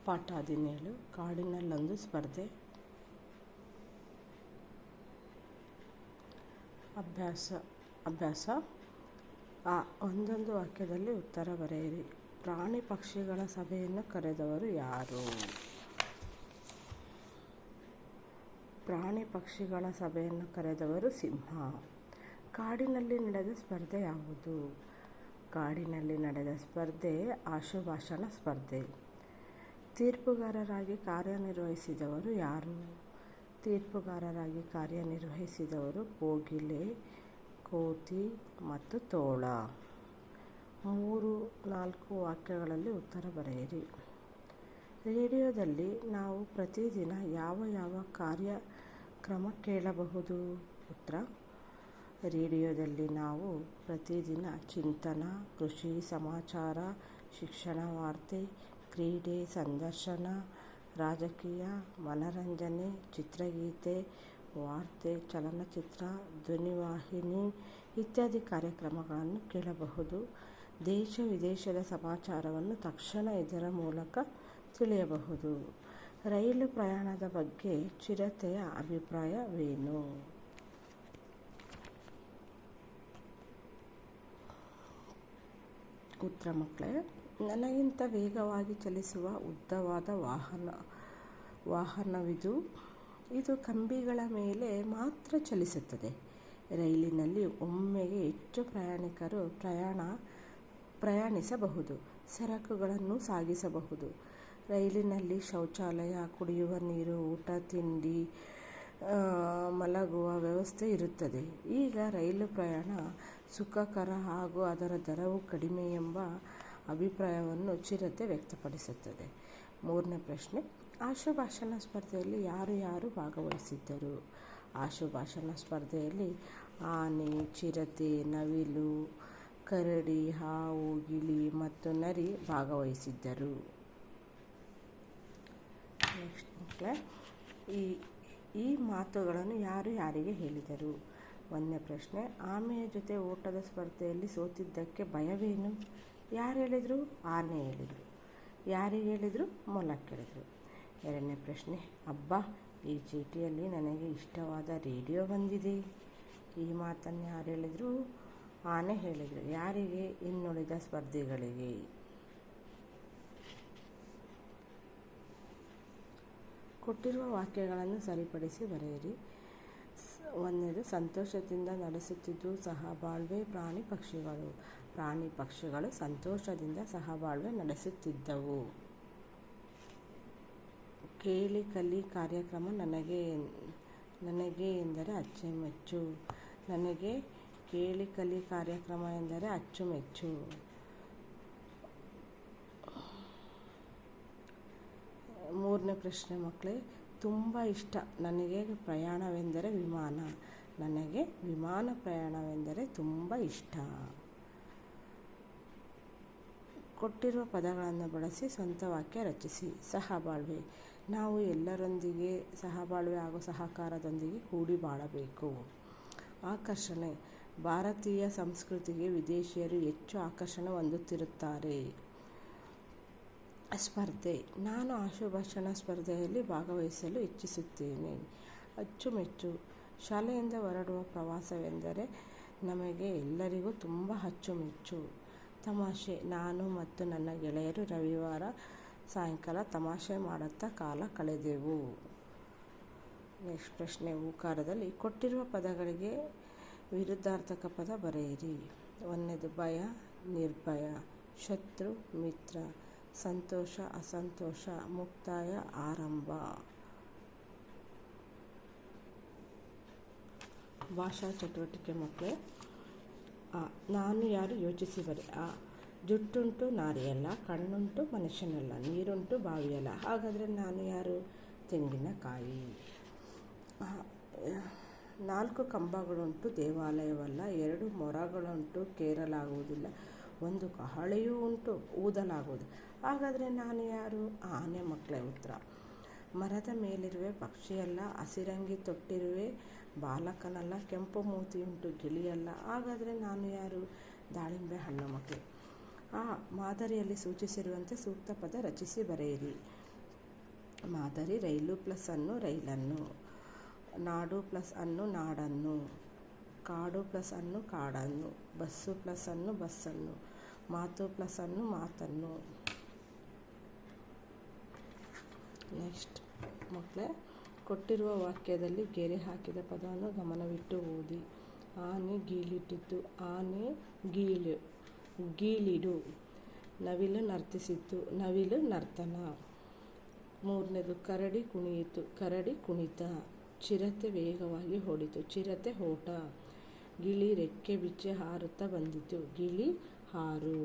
ಪಾಠ 17 ಕಾಡಿನಲ್ಲೊಂದು ಸ್ಪರ್ಧೆ. ಅಭ್ಯಾಸ ಒಂದೊಂದು ವಾಕ್ಯದಲ್ಲಿ ಉತ್ತರ ಬರೆಯಿರಿ. ಪ್ರಾಣಿ ಪಕ್ಷಿಗಳ ಸಭೆಯನ್ನು ಕರೆದವರು ಯಾರು? ಪ್ರಾಣಿ ಪಕ್ಷಿಗಳ ಸಭೆಯನ್ನು ಕರೆದವರು ಸಿಂಹ. ಕಾಡಿನಲ್ಲಿ ನಡೆದ ಸ್ಪರ್ಧೆ ಯಾವುದು? ಕಾಡಿನಲ್ಲಿ ನಡೆದ ಸ್ಪರ್ಧೆ ಆಶುಭಾಷಣ ಸ್ಪರ್ಧೆ. ತೀರ್ಪುಗಾರರಾಗಿ ಕಾರ್ಯನಿರ್ವಹಿಸಿದವರು ಯಾರು? ತೀರ್ಪುಗಾರರಾಗಿ ಕಾರ್ಯನಿರ್ವಹಿಸಿದವರು ಕೋಗಿಲೆ, ಕೋತಿ ಮತ್ತು ತೋಳ. 3-4 ವಾಕ್ಯಗಳಲ್ಲಿ ಉತ್ತರ ಬರೆಯಿರಿ. ರೇಡಿಯೋದಲ್ಲಿ ನಾವು ಪ್ರತಿದಿನ ಯಾವ ಕಾರ್ಯಕ್ರಮ ಕೇಳಬಹುದು? ಉತ್ತರ: ರೇಡಿಯೋದಲ್ಲಿ ನಾವು ಪ್ರತಿದಿನ ಚಿಂತನ, ಕೃಷಿ ಸಮಾಚಾರ, ಶಿಕ್ಷಣ ವಾರ್ತೆ, ಕ್ರೀಡೆ, ಸಂದರ್ಶನ, ರಾಜಕೀಯ, ಮನರಂಜನೆ, ಚಿತ್ರಗೀತೆ, ವಾರ್ತೆ, ಚಲನಚಿತ್ರ, ಧ್ವನಿವಾಹಿನಿ ಇತ್ಯಾದಿ ಕಾರ್ಯಕ್ರಮಗಳನ್ನು ಕೇಳಬಹುದು. ದೇಶ ವಿದೇಶದ ಸಮಾಚಾರವನ್ನು ತಕ್ಷಣ ಇದರ ಮೂಲಕ ತಿಳಿಯಬಹುದು. ರೈಲು ಪ್ರಯಾಣದ ಬಗ್ಗೆ ಚಿರತೆಯ ಅಭಿಪ್ರಾಯವೇನು? ಉತ್ತರ ಮಕ್ಕಳೇ: ನನಗಿಂತ ವೇಗವಾಗಿ ಚಲಿಸುವ ಉದ್ದವಾದ ವಾಹನವಿದು. ಇದು ಕಂಬಿಗಳ ಮೇಲೆ ಮಾತ್ರ ಚಲಿಸುತ್ತದೆ. ರೈಲಿನಲ್ಲಿ ಒಮ್ಮೆಗೆ ಹೆಚ್ಚು ಪ್ರಯಾಣಿಕರು ಪ್ರಯಾಣಿಸಬಹುದು. ಸರಕುಗಳನ್ನು ಸಾಗಿಸಬಹುದು. ರೈಲಿನಲ್ಲಿ ಶೌಚಾಲಯ, ಕುಡಿಯುವ ನೀರು, ಊಟ ತಿಂಡಿ, ಮಲಗುವ ವ್ಯವಸ್ಥೆ ಇರುತ್ತದೆ. ಈಗ ರೈಲು ಪ್ರಯಾಣ ಸುಖಕರ ಹಾಗೂ ಅದರ ದರವು ಕಡಿಮೆ ಎಂಬ ಅಭಿಪ್ರಾಯವನ್ನು ಚಿರತೆ ವ್ಯಕ್ತಪಡಿಸುತ್ತದೆ. 3ನೇ ಪ್ರಶ್ನೆ: ಆಶುಭಾಷಣ ಸ್ಪರ್ಧೆಯಲ್ಲಿ ಯಾರು ಭಾಗವಹಿಸಿದ್ದರು? ಆಶುಭಾಷಣ ಸ್ಪರ್ಧೆಯಲ್ಲಿ ಆನೆ, ಚಿರತೆ, ನವಿಲು, ಕರಡಿ, ಹಾವು, ಗಿಳಿ ಮತ್ತು ನರಿ ಭಾಗವಹಿಸಿದ್ದರು. ಈ ಮಾತುಗಳನ್ನು ಯಾರಿಗೆ ಹೇಳಿದರು? 1ನೇ ಪ್ರಶ್ನೆ: ಆಮೆಯ ಜೊತೆ ಓಟದ ಸ್ಪರ್ಧೆಯಲ್ಲಿ ಸೋತಿದ್ದಕ್ಕೆ ಭಯವೇನು? ಯಾರು ಹೇಳಿದರು? ಆನೆ ಹೇಳಿದರು. ಯಾರಿಗೆ ಹೇಳಿದರು? ಮೊಲಕ್ಕೆ ಹೇಳಿದರು. 2ನೇ ಪ್ರಶ್ನೆ: ಅಬ್ಬಾ, ಈ ಚೀಟಿಯಲ್ಲಿ ನನಗೆ ಇಷ್ಟವಾದ ರೇಡಿಯೋ ಬಂದಿದೆ. ಈ ಮಾತನ್ನು ಯಾರು ಹೇಳಿದರು? ಆನೆ ಹೇಳಿದರು. ಯಾರಿಗೆ? ಇನ್ನುಳಿದ ಸ್ಪರ್ಧಿಗಳಿಗೆ. ಕೊಟ್ಟಿರುವ ವಾಕ್ಯಗಳನ್ನು ಸರಿಪಡಿಸಿ ಬರೆಯಿರಿ. 1ನೇದು: ಸಂತೋಷದಿಂದ ನಡೆಸುತ್ತಿದ್ದು ಸಹಬಾಳ್ವೆ ಪ್ರಾಣಿ ಪಕ್ಷಿಗಳು. ಪ್ರಾಣಿ ಪಕ್ಷಿಗಳು ಸಂತೋಷದಿಂದ ಸಹಬಾಳ್ವೆ ನಡೆಸುತ್ತಿದ್ದವು. ಕೇಳಿ ಕಲಿ ಕಾರ್ಯಕ್ರಮ ನನಗೆ ಎಂದರೆ ಅಚ್ಚುಮೆಚ್ಚು. ನನಗೆ ಕೇಳಿ ಕಲಿ ಕಾರ್ಯಕ್ರಮ ಎಂದರೆ ಅಚ್ಚುಮೆಚ್ಚು. 3ನೇ ಪ್ರಶ್ನೆ ಮಕ್ಕಳೇ: ತುಂಬ ಇಷ್ಟ. ನನಗೆ ಪ್ರಯಾಣವೆಂದರೆ ವಿಮಾನ. ನನಗೆ ವಿಮಾನ ಪ್ರಯಾಣವೆಂದರೆ ತುಂಬ ಇಷ್ಟ. ಕೊಟ್ಟಿರುವ ಪದಗಳನ್ನು ಬಳಸಿ ಸ್ವಂತ ವಾಕ್ಯ ರಚಿಸಿ. ಸಹಬಾಳ್ವೆ: ನಾವು ಎಲ್ಲರೊಂದಿಗೆ ಸಹಬಾಳ್ವೆ ಹಾಗೂ ಸಹಕಾರದೊಂದಿಗೆ ಕೂಡಿ ಬಾಳಬೇಕು. ಆಕರ್ಷಣೆ: ಭಾರತೀಯ ಸಂಸ್ಕೃತಿಗೆ ವಿದೇಶಿಯರು ಹೆಚ್ಚು ಆಕರ್ಷಣೆ ಹೊಂದುತ್ತಿರುತ್ತಾರೆ. ಸ್ಪರ್ಧೆ: ನಾನು ಆಶುಭಾಷಣ ಸ್ಪರ್ಧೆಯಲ್ಲಿ ಭಾಗವಹಿಸಲು ಇಚ್ಛಿಸುತ್ತೇನೆ. ಅಚ್ಚುಮೆಚ್ಚು: ಶಾಲೆಯಿಂದ ಹೊರಡುವ ಪ್ರವಾಸವೆಂದರೆ ನಮಗೆ ಎಲ್ಲರಿಗೂ ತುಂಬ ಅಚ್ಚುಮೆಚ್ಚು. ತಮಾಷೆ: ನಾನು ಮತ್ತು ನನ್ನ ಗೆಳೆಯರು ರವಿವಾರ ಸಾಯಂಕಾಲ ತಮಾಷೆ ಮಾಡುತ್ತಾ ಕಾಲ ಕಳೆದೆವು. ನೆಕ್ಸ್ಟ್ ಪ್ರಶ್ನೆ: ಊಕಾರದಲ್ಲಿ ಕೊಟ್ಟಿರುವ ಪದಗಳಿಗೆ ವಿರುದ್ಧಾರ್ಥಕ ಪದ ಬರೆಯಿರಿ. 1ನೇದು: ಭಯ, ನಿರ್ಭಯ. ಶತ್ರು, ಮಿತ್ರ. ಸಂತೋಷ, ಅಸಂತೋಷ. ಮುಕ್ತಾಯ, ಆರಂಭ. ಭಾಷಾ ಚಟುವಟಿಕೆ ಮಕ್ಕಳೇ: ನಾನು ಯಾರು ಯೋಚಿಸಿ ಬರೆ. ಜುಟ್ಟುಂಟು ನಾರಿಯಲ್ಲ, ಕಣ್ಣುಂಟು ಮನುಷ್ಯನಲ್ಲ, ನೀರುಂಟು ಬಾವಿಯಲ್ಲ. ಹಾಗಾದರೆ ನಾನು ಯಾರು? ತೆಂಗಿನಕಾಯಿ. 4 ಕಂಬಗಳುಂಟು ದೇವಾಲಯವಲ್ಲ, 2 ಮೊರಗಳುಂಟು ಕೇರಲಾಗುವುದಿಲ್ಲ, 1 ಕಹಳೆಯೂ ಉಂಟು ಊದಲಾಗುವುದು. ಹಾಗಾದರೆ ನಾನು ಯಾರು? ಆನೆ ಮಕ್ಕಳೇ ಉತ್ತರ. ಮರದ ಮೇಲಿರುವೆ ಪಕ್ಷಿಯಲ್ಲ, ಹಸಿರಂಗಿ ತೊಟ್ಟಿರುವೆ ಬಾಲಕನಲ್ಲ, ಕೆಂಪು ಮೂತಿಯುಂಟು ಗಿಳಿಯಲ್ಲ. ಹಾಗಾದರೆ ನಾನು ಯಾರು? ದಾಳಿಂಬೆ ಹಣ್ಣು ಮಕ್ಕಳು. ಮಾದರಿಯಲ್ಲಿ ಸೂಚಿಸಿರುವಂತೆ ಸೂಕ್ತ ಪದ ರಚಿಸಿ ಬರೆಯಿರಿ. ಮಾದರಿ ರೈಲು ಪ್ಲಸ್ ಅನ್ನು ರೈಲನ್ನು, ನಾಡು ಪ್ಲಸ್ ಅನ್ನು ನಾಡನ್ನು, ಕಾಡು ಪ್ಲಸ್ ಅನ್ನು ಕಾಡನ್ನು, ಬಸ್ಸು ಪ್ಲಸ್ ಅನ್ನು ಬಸ್ಸನ್ನು, ಮಾತು ಪ್ಲಸ್ ಅನ್ನು ಮಾತನ್ನು. ನೆಕ್ಸ್ಟ್ ಮಕ್ಕಳೇ, ಕೊಟ್ಟಿರುವ ವಾಕ್ಯದಲ್ಲಿ ಗೆರೆ ಹಾಕಿದ ಪದವನ್ನು ಗಮನವಿಟ್ಟು ಓದಿ. ಆನೆ ಗೀಳಿಟ್ಟಿತು, ಆನೆ ಗೀಳಿಡು. ನವಿಲು ನರ್ತಿಸಿತು, ನವಿಲು ನರ್ತನ. ಮೂರನೇದು, ಕರಡಿ ಕುಣಿಯಿತು, ಕರಡಿ ಕುಣಿತ. ಚಿರತೆ ವೇಗವಾಗಿ ಓಡಿತು, ಚಿರತೆ ಓಟ. ಗಿಳಿ ರೆಕ್ಕೆ ಬಿಚ್ಚಿ ಹಾರುತ್ತಾ ಬಂದಿತು, ಗಿಳಿ ಹಾರು.